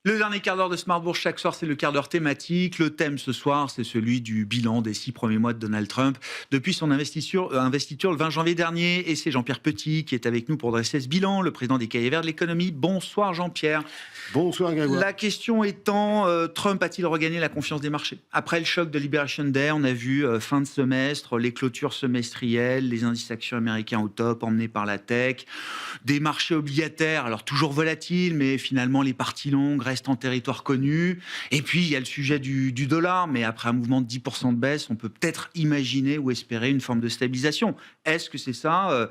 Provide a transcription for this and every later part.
Le dernier quart d'heure de Smart Bourse chaque soir, c'est le quart d'heure thématique. Le thème ce soir, c'est celui du bilan des 6 premiers mois de Donald Trump depuis son investiture le 20 janvier dernier. Et c'est Jean-Pierre Petit qui est avec nous pour dresser ce bilan, le président des Cahiers Verts de l'économie. Bonsoir Jean-Pierre. Bonsoir Grégoire. La question étant, Trump a-t-il regagné la confiance des marchés? Après le choc de Liberation Day, on a vu fin de semestre, les clôtures semestrielles, les indices actions américains au top, emmenés par la tech, des marchés obligataires, alors toujours volatiles, mais finalement les parties longues restent en territoire connu. Et puis il y a le sujet du dollar, mais après un mouvement de 10% de baisse, on peut peut-être imaginer ou espérer une forme de stabilisation. Est-ce que c'est ça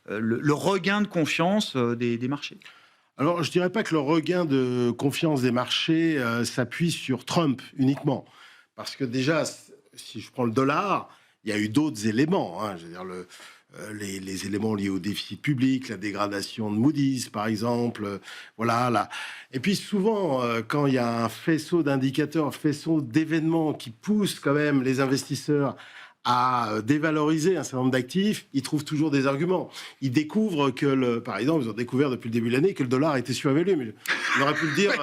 le regain de confiance des marchés? Alors, je ne dirais pas que le regain de confiance des marchés s'appuie sur Trump uniquement. Parce que déjà, si je prends le dollar, il y a eu d'autres éléments. Je veux dire, les éléments liés au déficit public, la dégradation de Moody's, par exemple. Voilà, là. Et puis souvent, quand il y a un faisceau d'indicateurs, un faisceau d'événements qui poussent quand même les investisseurs à dévaloriser un certain nombre d'actifs, ils trouvent toujours des arguments. Ils découvrent que, par exemple, ils ont découvert depuis le début de l'année que le dollar était surévalué. Mais on aurait pu le dire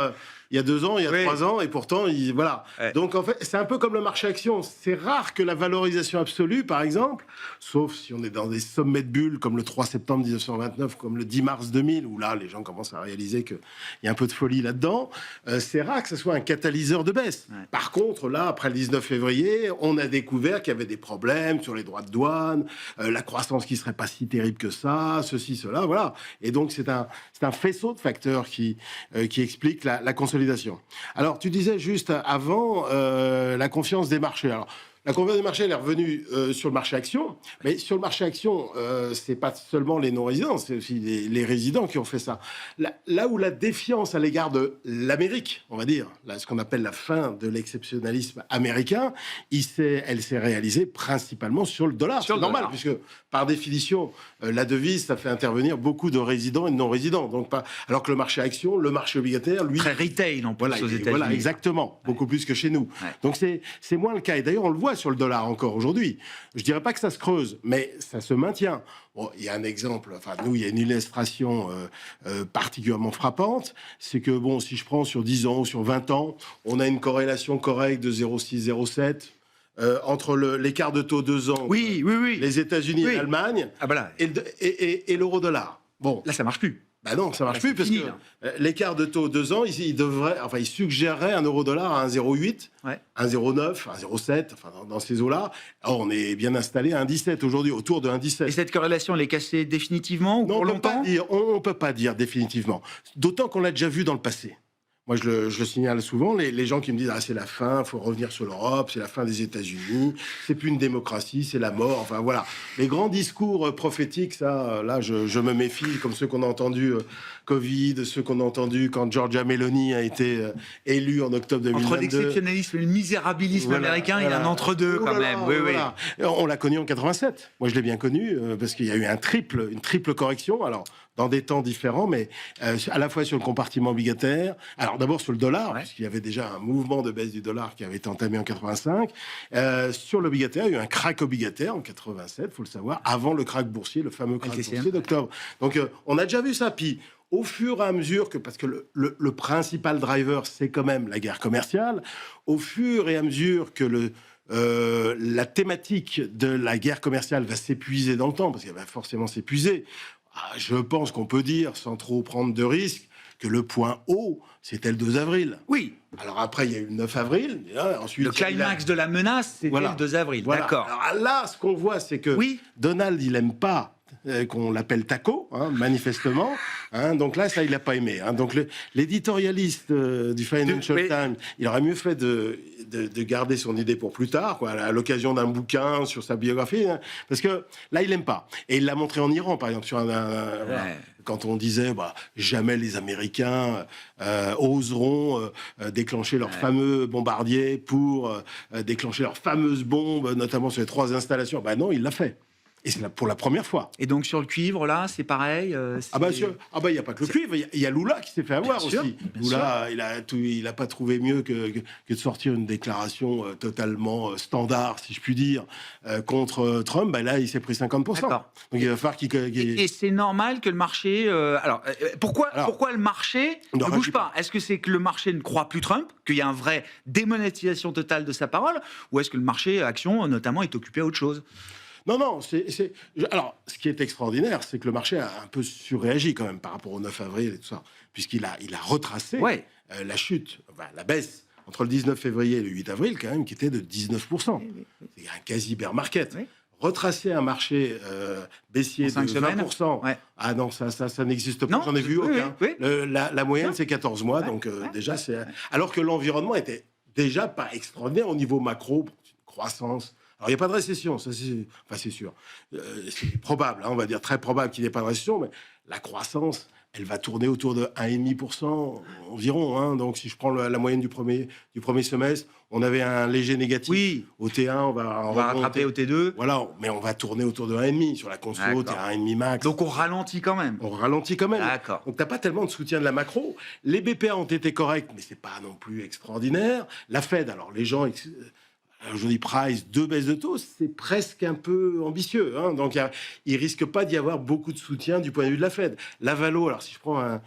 il y a 2 ans, il y a 3 ans, et pourtant, voilà. Ouais. Donc, en fait, c'est un peu comme le marché action. C'est rare que la valorisation absolue, par exemple, sauf si on est dans des sommets de bulles, comme le 3 septembre 1929, comme le 10 mars 2000, où là, les gens commencent à réaliser qu'il y a un peu de folie là-dedans. C'est rare que ce soit un catalyseur de baisse. Ouais. Par contre, là, après le 19 février, on a découvert qu'il y avait des problèmes sur les droits de douane, la croissance qui serait pas si terrible que ça, ceci, cela, voilà. Et donc, c'est un faisceau de facteurs qui explique la consolidation. Alors, tu disais juste avant la confiance des marchés. Alors, la confiance des marchés, elle est revenue sur le marché action. Mais sur le marché action, c'est pas seulement les non-résidents, c'est aussi les résidents qui ont fait ça. Là où la défiance à l'égard de l'Amérique, on va dire, là, ce qu'on appelle la fin de l'exceptionnalisme américain, elle s'est réalisée principalement sur le dollar. C'est normal, puisque par définition, la devise, ça fait intervenir beaucoup de résidents et de non-résidents. Donc alors que le marché action, le marché obligataire, lui... Très retail, en plus, aux États-Unis. Voilà, exactement. Beaucoup plus que chez nous. Ouais. Donc c'est moins le cas. Et d'ailleurs, on le voit sur le dollar encore aujourd'hui. Je dirais pas que ça se creuse, mais ça se maintient. Bon, il y a un exemple, enfin nous, il y a une illustration particulièrement frappante, c'est que bon, si je prends sur 10 ans ou sur 20 ans, on a une corrélation correcte de 0,6-0,7 entre l'écart de taux 2 ans, oui. les États-Unis et l'Allemagne, et l'euro-dollar. Bon, là ça marche plus. Ben non, ça marche plus, parce que l'écart de taux 2 ans, il suggérerait un euro-dollar à 1,08, 1,09, 1,07, enfin dans ces eaux-là. Or, on est bien installé à 1,17 aujourd'hui, autour de 1,17. Et cette corrélation, elle est cassée définitivement ou non, pour longtemps? On ne peut pas dire définitivement. D'autant qu'on l'a déjà vu dans le passé. Moi, je le signale souvent, les gens qui me disent « Ah, c'est la fin, il faut revenir sur l'Europe, c'est la fin des États-Unis, c'est plus une démocratie, c'est la mort. » Enfin, voilà. Les grands discours prophétiques, ça, là, je me méfie, comme ceux qu'on a entendus Covid, ceux qu'on a entendus quand Giorgia Meloni a été élue en octobre 2022. Entre l'exceptionnalisme et le misérabilisme américain, il y a un entre-deux quand même. Oui. On l'a connu en 87. Moi, je l'ai bien connu, parce qu'il y a eu une triple correction. Alors, dans des temps différents, mais à la fois sur le compartiment obligataire. Alors d'abord sur le dollar, puisqu'il y avait déjà un mouvement de baisse du dollar qui avait été entamé en 85. Sur l'obligataire, il y a eu un crack obligataire en 87, il faut le savoir, avant le crack boursier, le fameux crack boursier d'octobre. Donc on a déjà vu ça. Puis au fur et à mesure que, parce que le principal driver, c'est quand même la guerre commerciale, au fur et à mesure que la thématique de la guerre commerciale va s'épuiser dans le temps, parce qu'elle va forcément s'épuiser, je pense qu'on peut dire, sans trop prendre de risques, que le point haut, c'était le 2 avril. Oui. Alors après, il y a eu le 9 avril. Et là, ensuite, le climax de la menace, c'était le 2 avril. Voilà. D'accord. Alors là, ce qu'on voit, c'est que Donald, il n'aime pas qu'on l'appelle taco, manifestement. Donc là, ça, il n'a pas aimé. Donc l'éditorialiste du Financial Times, il aurait mieux fait de garder son idée pour plus tard, à l'occasion d'un bouquin sur sa biographie, parce que là, il n'aime pas. Et il l'a montré en Iran, par exemple, sur quand on disait jamais les Américains oseront déclencher leurs fameux bombardiers pour déclencher leurs fameuses bombes, notamment sur les 3 installations. Non, il l'a fait. Et c'est pour la première fois. Et donc sur le cuivre, là, c'est pareil. Il n'y a pas que le cuivre. Il y a Lula qui s'est fait avoir Bien aussi. sûr, Lula, il a pas trouvé mieux que de sortir une déclaration totalement standard, si je puis dire, contre Trump. Là, il s'est pris 50%. D'accord. Donc il va falloir Et c'est normal que le marché... pourquoi le marché ne bouge pas? Est-ce que c'est que le marché ne croit plus Trump, qu'il y a une vraie démonétisation totale de sa parole, ou est-ce que le marché action, notamment, est occupé à autre chose? Non, alors, ce qui est extraordinaire, c'est que le marché a un peu surréagi quand même par rapport au 9 avril et tout ça, puisqu'il a retracé la chute, la baisse entre le 19 février et le 8 avril, quand même, qui était de 19%. C'est un quasi bear market. Oui. Retracer un marché baissier de 20%. Ouais. Ah non, ça n'existe pas. J'en ai vu aucun. Oui. La moyenne, c'est 14 mois. Donc, déjà, c'est. Alors que l'environnement était déjà pas extraordinaire au niveau macro, croissance. Alors, il n'y a pas de récession, ça c'est sûr. C'est probable, on va dire très probable qu'il n'y ait pas de récession, mais la croissance, elle va tourner autour de 1,5% environ. Donc, si je prends la moyenne du premier semestre, on avait un léger négatif. Oui. Au T1, on va rattraper au T2. Voilà, mais on va tourner autour de 1,5 sur la conso, t'es à 1,5 max. Donc, on ralentit quand même. D'accord. Donc, tu n'as pas tellement de soutien de la macro. Les BPA ont été corrects, mais ce n'est pas non plus extraordinaire. La Fed, alors les gens... Aujourd'hui, price, 2 baisses de taux, c'est presque un peu ambitieux. Donc, il risque pas d'y avoir beaucoup de soutien du point de vue de la Fed. La Valo, alors si je prends un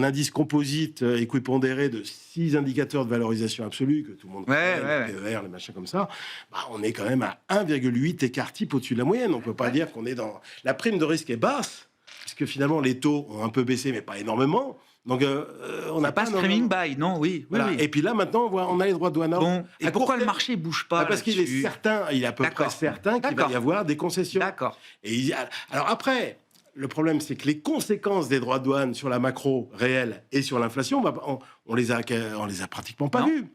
indice composite équipondéré de 6 indicateurs de valorisation absolue, que tout le monde connaît, les PER, les machins comme ça, on est quand même à 1,8 écart type au-dessus de la moyenne. On peut pas dire qu'on est dans... La prime de risque est basse, puisque finalement, les taux ont un peu baissé, mais pas énormément. Donc, on n'a pas streaming buy, non, oui. Et puis là, maintenant, on a les droits de douane. Bon, et pourquoi le marché ne bouge pas? Parce qu'il est certain, il est à peu près certain qu'il va y avoir des concessions. D'accord. Alors après, le problème, c'est que les conséquences des droits de douane sur la macro réelle et sur l'inflation, on les a pratiquement pas vues.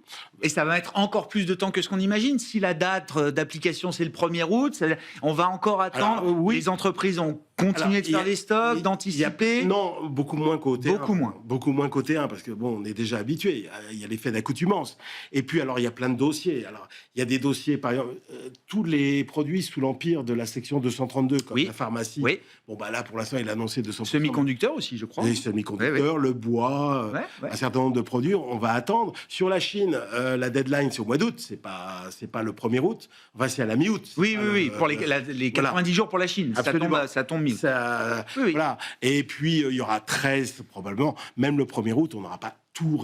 Et ça va mettre encore plus de temps que ce qu'on imagine. Si la date d'application, c'est le 1er août, on va encore attendre. Alors, oui. Les entreprises ont continué de faire des stocks, d'anticiper. Non, beaucoup moins qu'au T1. Beaucoup moins qu'au T1, parce que on est déjà habitué. Il y a l'effet d'accoutumance. Et puis, alors, il y a plein de dossiers. Alors, il y a des dossiers, par exemple, tous les produits sous l'empire de la section 232, comme la pharmacie. Oui. Là, pour l'instant, il a annoncé 200%. Semi-conducteurs aussi, je crois. Les semi-conducteurs, le bois, un certain nombre de produits. On va attendre. Sur la Chine, la deadline, c'est au mois d'août. C'est pas le 1er août. Enfin, c'est à la mi-août. Oui. Pour les 90 jours pour la Chine. Ça tombe mi-août. Voilà. Et puis, il y aura 13, probablement. Même le 1er août, on n'aura pas tout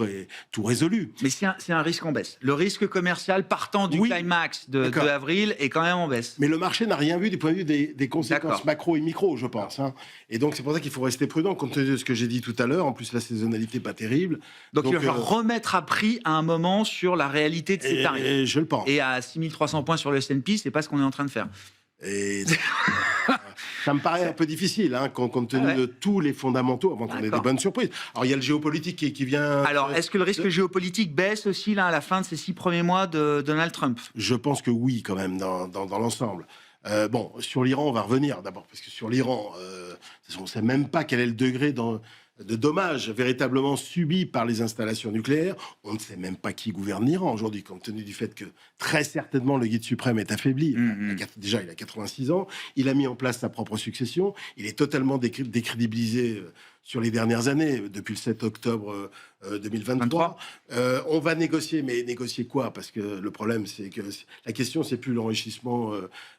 résolu. Mais c'est un risque en baisse. Le risque commercial partant du climax de avril est quand même en baisse. Mais le marché n'a rien vu du point de vue des conséquences macro et micro, je pense. Et donc, c'est pour ça qu'il faut rester prudent, compte tenu de ce que j'ai dit tout à l'heure. En plus, la saisonnalité pas terrible. Donc il va falloir remettre à prix à un moment sur la réalité de ces tarifs. Et je le pense. Et à 6300 points sur le S&P, c'est pas ce qu'on est en train de faire. Et ça me paraît un peu difficile, compte tenu de tous les fondamentaux, avant qu'on ait des bonnes surprises. Alors, il y a le géopolitique qui vient... Alors, est-ce que le risque géopolitique baisse aussi là, à la fin de ces 6 premiers mois de Donald Trump? Je pense que oui, quand même, dans l'ensemble. Sur l'Iran, on va revenir d'abord, parce que sur l'Iran, on ne sait même pas quel est le degré de dommages véritablement subis par les installations nucléaires. On ne sait même pas qui gouverne l'Iran aujourd'hui, compte tenu du fait que très certainement le guide suprême est affaibli. Déjà, il a 86 ans. Il a mis en place sa propre succession. Il est totalement décrédibilisé sur les dernières années, depuis le 7 octobre 2023. On va négocier, mais négocier quoi? Parce que le problème, c'est que la question, c'est plus l'enrichissement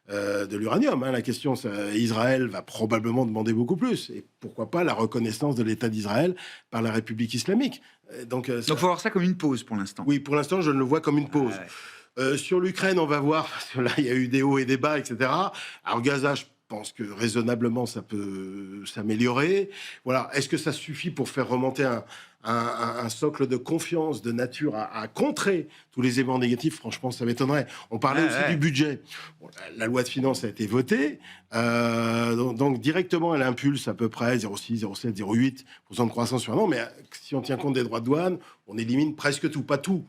de l'uranium. La question, Israël va probablement demander beaucoup plus. Et pourquoi pas la reconnaissance de l'État d'Israël par la République islamique. Donc, il faut voir ça comme une pause pour l'instant. Oui, pour l'instant, je le vois comme une pause. Sur l'Ukraine, on va voir, parce que là, il y a eu des hauts et des bas, etc. Alors, Gaza, je pense que raisonnablement, ça peut s'améliorer. Voilà. Est-ce que ça suffit pour faire remonter un socle de confiance de nature à contrer tous les éléments négatifs? Franchement, ça m'étonnerait. On parlait aussi du budget. La loi de finances a été votée. Donc, directement, elle impulse à peu près 0,6, 0,7, 0,8% de croissance sur un an. Mais si on tient compte des droits de douane, on élimine presque tout, pas tout.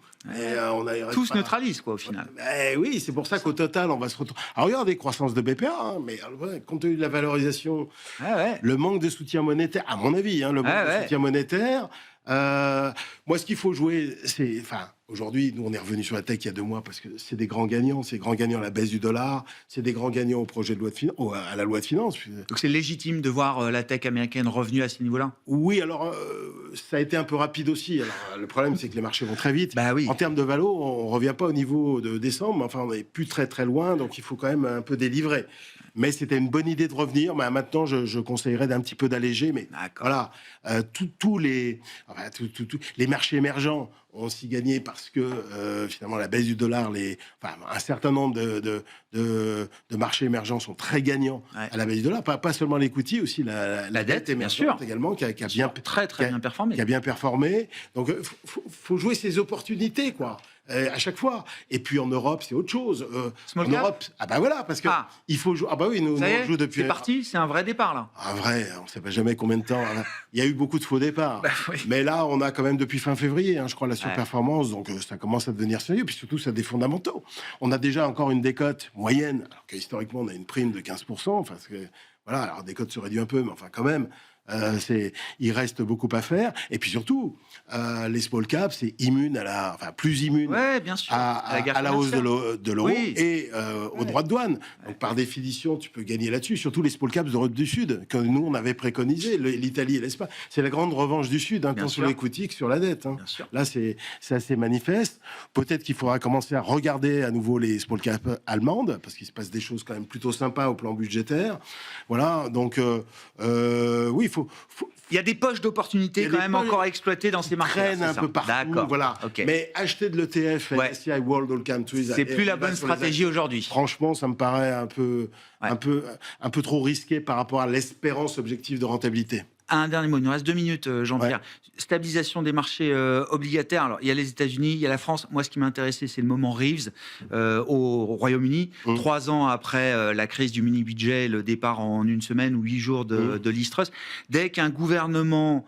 Tout se neutralise, au final. Oui, c'est pour ça qu'au total, on va se retrouver... Alors, regardez, croissance de BPA, mais compte tenu de la valorisation, le manque de soutien monétaire, à mon avis, le manque de soutien monétaire... moi, ce qu'il faut jouer, c'est... Aujourd'hui, nous, on est revenu sur la tech il y a 2 mois parce que c'est des grands gagnants. C'est grands gagnants à la baisse du dollar, c'est des grands gagnants au projet de loi de finances, à la loi de finances. Donc c'est légitime de voir la tech américaine revenue à ces niveaux-là. Oui, alors ça a été un peu rapide aussi. Alors, le problème, c'est que les marchés vont très vite. Bah oui. En termes de valo, on revient pas au niveau de décembre, mais enfin, on n'est plus très très loin, donc il faut quand même un peu délivrer. Mais c'était une bonne idée de revenir. Mais maintenant, je conseillerais d'un petit peu d'alléger. Mais voilà, tous les marchés émergents ont aussi gagné parce que finalement la baisse du dollar, un certain nombre de marchés émergents sont très gagnants à la baisse du dollar. Pas seulement l'equity, aussi la dette émergente également qui a bien bien performé. Qui a bien performé. Donc faut jouer ses opportunités, quoi. À chaque fois. Et puis en Europe, c'est autre chose. Small en cap Europe, voilà, parce que il faut jouer. Ah bah oui, nous on joue depuis. C'est parti, c'est un vrai départ là. Un vrai, on ne sait pas jamais combien de temps. Il y a eu beaucoup de faux départs. Oui. Mais là, on a quand même depuis fin février, je crois, la surperformance. Donc ça commence à devenir sérieux. Puis surtout, ça a des fondamentaux. On a déjà encore une décote moyenne, alors que historiquement, on a une prime de 15%. Enfin, voilà, alors décote se réduit un peu, mais enfin quand même. Il reste beaucoup à faire. Et puis surtout, les small caps, c'est plus immune bien sûr. à la hausse de l'euro et aux droits de douane. Donc par définition, tu peux gagner là-dessus. Surtout les small caps d'Europe du Sud, que nous, on avait préconisé, l'Italie et l'Espagne. C'est la grande revanche du Sud, tant sur l'equity que sur la dette. Là, c'est assez manifeste. Peut-être qu'il faudra commencer à regarder à nouveau les small caps allemandes, parce qu'il se passe des choses quand même plutôt sympas au plan budgétaire. Voilà, donc oui, il y a des poches d'opportunités quand même encore à exploiter dans ces marchés. Traînent un peu partout, voilà. Mais acheter de l'ETF, MSCI World All Countries, c'est plus la bonne stratégie aujourd'hui. Franchement, ça me paraît un peu trop risqué par rapport à l'espérance objective de rentabilité. Un dernier mot, il nous reste 2 minutes, Jean-Pierre. Stabilisation des marchés obligataires. Alors, il y a les États-Unis, il y a la France. Moi, ce qui m'a intéressé, c'est le moment Reeves au Royaume-Uni. 3 ans après la crise du mini-budget, le départ en 1 semaine ou 8 jours de Liz Truss. Dès qu'un gouvernement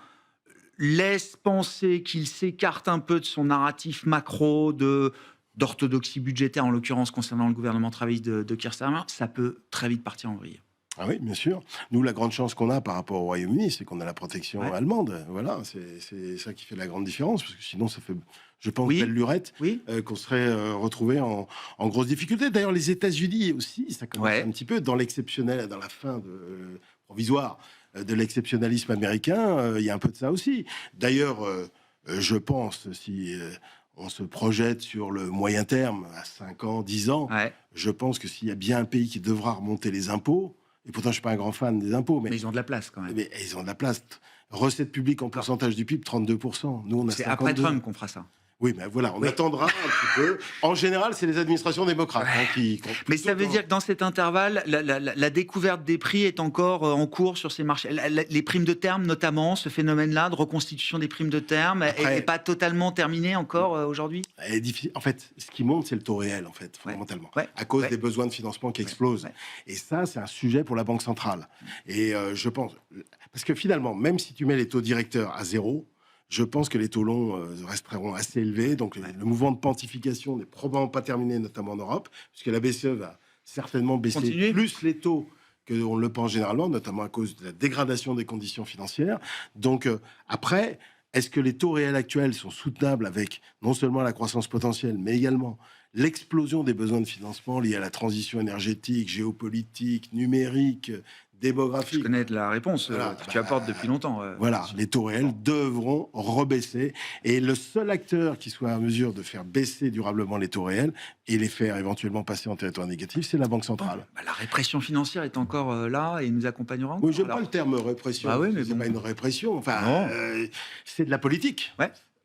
laisse penser qu'il s'écarte un peu de son narratif macro d'orthodoxie budgétaire, en l'occurrence concernant le gouvernement travailliste de Keir Starmer, ça peut très vite partir en vrille. Ah oui, bien sûr. Nous, la grande chance qu'on a par rapport au Royaume-Uni, c'est qu'on a la protection allemande. Voilà, c'est ça qui fait la grande différence, parce que sinon, ça fait, je pense, belle lurette qu'on serait retrouvé en grosse difficulté. D'ailleurs, les États-Unis aussi, ça commence un petit peu dans l'exceptionnel, dans la fin provisoire de l'exceptionnalisme américain. Il y a un peu de ça aussi. D'ailleurs, je pense, si on se projette sur le moyen terme, à 5 ans, 10 ans, je pense que s'il y a bien un pays qui devra remonter les impôts, et pourtant, je ne suis pas un grand fan des impôts. Mais ils ont de la place, quand même. Mais ils ont de la place. Recettes publiques en pourcentage du PIB, 32%. Nous, on a 52%. C'est après Trump qu'on fera ça. Oui, mais voilà, on attendra un petit peu. En général, c'est les administrations démocrates qui... Mais ça veut dire que dans cet intervalle, la découverte des prix est encore en cours sur ces marchés. Les primes de terme, notamment, ce phénomène-là de reconstitution des primes de terme, n'est pas totalement terminé encore aujourd'hui. En fait, ce qui monte, c'est le taux réel, en fait, fondamentalement, à cause des besoins de financement qui explosent. Et ça, c'est un sujet pour la Banque centrale. Et je pense... Parce que finalement, même si tu mets les taux directeurs à 0... je pense que les taux longs resteront assez élevés. Donc, le mouvement de pontification n'est probablement pas terminé, notamment en Europe, puisque la BCE va certainement baisser plus les taux qu'on le pense généralement, notamment à cause de la dégradation des conditions financières. Donc, après, est-ce que les taux réels actuels sont soutenables avec non seulement la croissance potentielle, mais également l'explosion des besoins de financement liés à la transition énergétique, géopolitique, numérique, démographique. Je connais la réponse que tu apportes depuis longtemps. Voilà, les taux réels devront rebaisser. Et le seul acteur qui soit en mesure de faire baisser durablement les taux réels et les faire éventuellement passer en territoire négatif, c'est la Banque centrale. La répression financière est encore là et nous accompagnera encore. Oui, j'aime pas le terme répression. Mais c'est pas une répression. Enfin, c'est de la politique.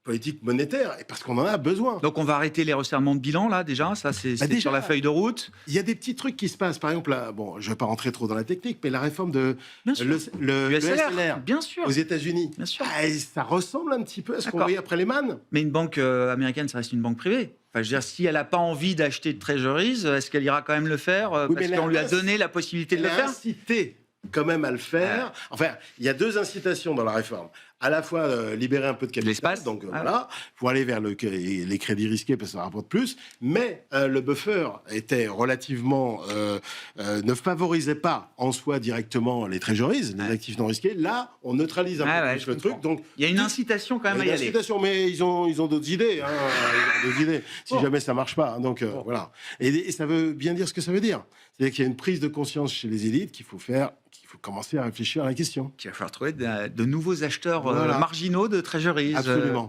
Politique monétaire, et parce qu'on en a besoin. Donc on va arrêter les resserrements de bilan, là, déjà. Ça, c'est déjà sur la feuille de route. Il y a des petits trucs qui se passent. Par exemple, là, bon, je ne vais pas rentrer trop dans la technique, mais la réforme de le SLR bien sûr. Aux États-Unis. Bien sûr. Ça ressemble un petit peu à ce qu'on voyait après Lehman. Mais une banque américaine, ça reste une banque privée. Enfin, je veux dire, si elle n'a pas envie d'acheter de treasuries, est-ce qu'elle ira quand même le faire parce qu'on lui a donné la possibilité de le faire? Incité quand même à le faire. Enfin, il y a 2 incitations dans la réforme. à la fois libérer un peu de capital, L'espace. donc voilà, pour aller vers les crédits risqués parce que ça rapporte plus, mais le buffer était relativement ne favorisait pas en soi directement les treasuries, les actifs non risqués. Là, on neutralise un peu plus le truc. Donc il y a une incitation quand même à y aller. Mais ils ont d'autres idées. Hein, ils ont d'autres idées. Si jamais ça marche pas, donc voilà. Et ça veut bien dire ce que ça veut dire. C'est-à-dire qu'il y a une prise de conscience chez les élites qu'il faut commencer à réfléchir à la question. Qu'il va falloir trouver de nouveaux acheteurs marginaux de treasuries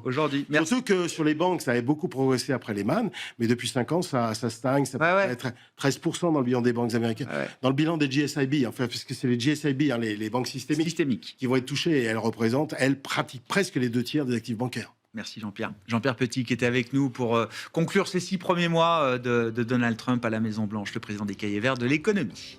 aujourd'hui. Surtout que sur les banques, ça avait beaucoup progressé après Lehman, mais depuis 5 ans, ça stagne. Ça peut être 13% dans le bilan des banques américaines. Dans le bilan des GSIB, enfin, parce que c'est les GSIB, hein, les banques systémiques, qui vont être touchées, et elles pratiquent presque les 2/3 des actifs bancaires. Merci Jean-Pierre. Jean-Pierre Petit qui était avec nous pour conclure ces 6 premiers mois de Donald Trump à la Maison-Blanche, le président des Cahiers Verts de l'économie.